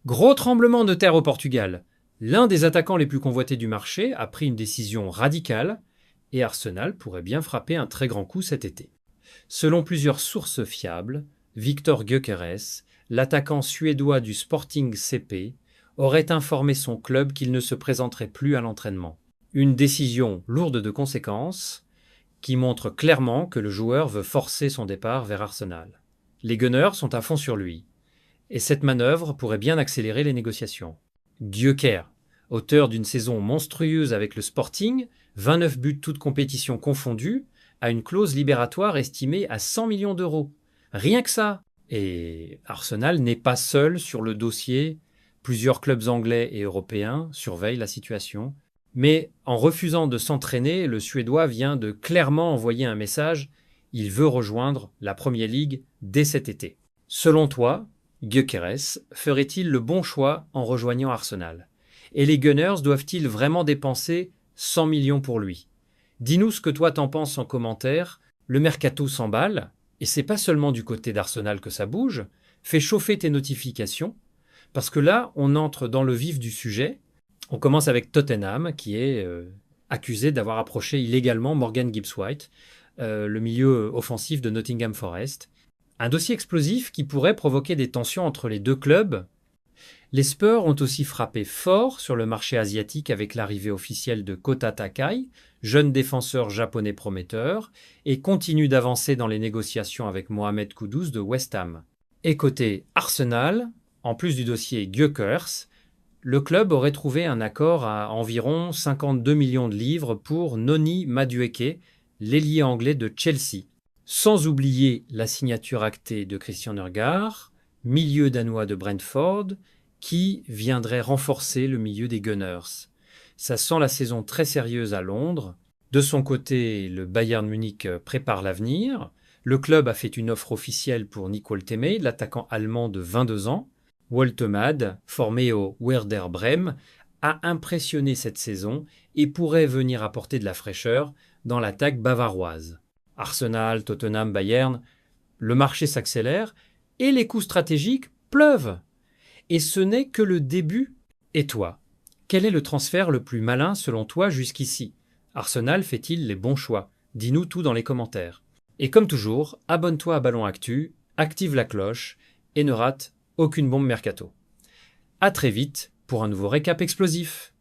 Gros tremblement de terre au Portugal. L'un des attaquants les plus convoités du marché a pris une décision radicale et Arsenal pourrait bien frapper un très grand coup cet été. Selon plusieurs sources fiables, Victor Gyökeres, l'attaquant suédois du Sporting CP, aurait informé son club qu'il ne se présenterait plus à l'entraînement. Une décision lourde de conséquences qui montre clairement que le joueur veut forcer son départ vers Arsenal. Les Gunners sont à fond sur lui, et cette manœuvre pourrait bien accélérer les négociations. Gyökeres, auteur d'une saison monstrueuse avec le Sporting, 29 buts toutes compétitions confondues, a une clause libératoire estimée à 100 millions d'euros. Rien que ça. Et Arsenal n'est pas seul sur le dossier. Plusieurs clubs anglais et européens surveillent la situation. Mais en refusant de s'entraîner, le Suédois vient de clairement envoyer un message. Il veut rejoindre la Premier League dès cet été. Selon toi, Gyökeres ferait-il le bon choix en rejoignant Arsenal? Et les Gunners doivent-ils vraiment dépenser 100 millions pour lui? Dis-nous ce que toi t'en penses en commentaire. Le mercato s'emballe, et c'est pas seulement du côté d'Arsenal que ça bouge. Fais chauffer tes notifications, parce que là, on entre dans le vif du sujet. On commence avec Tottenham, qui est accusé d'avoir approché illégalement Morgan Gibbs-White, le milieu offensif de Nottingham Forest. Un dossier explosif qui pourrait provoquer des tensions entre les deux clubs. Les Spurs ont aussi frappé fort sur le marché asiatique avec l'arrivée officielle de Kota Takai, jeune défenseur japonais prometteur, et continuent d'avancer dans les négociations avec Mohamed Kudus de West Ham. Et côté Arsenal, en plus du dossier Gyökeres, le club aurait trouvé un accord à environ 52 millions de livres pour Noni Madueke, l'ailier anglais de Chelsea. Sans oublier la signature actée de Christian Nørgaard, milieu danois de Brentford, qui viendrait renforcer le milieu des Gunners. Ça sent la saison très sérieuse à Londres. De son côté, le Bayern Munich prépare l'avenir. Le club a fait une offre officielle pour Nico Oltemade, l'attaquant allemand de 22 ans. Woltemade, formé au Werder Brême, a impressionné cette saison et pourrait venir apporter de la fraîcheur dans l'attaque bavaroise. Arsenal, Tottenham, Bayern, le marché s'accélère et les coups stratégiques pleuvent. Et ce n'est que le début. Et toi, quel est le transfert le plus malin selon toi jusqu'ici? Arsenal fait-il les bons choix? Dis-nous tout dans les commentaires. Et comme toujours, abonne-toi à Ballon Actu, active la cloche et ne rate aucune bombe mercato. À très vite pour un nouveau récap explosif.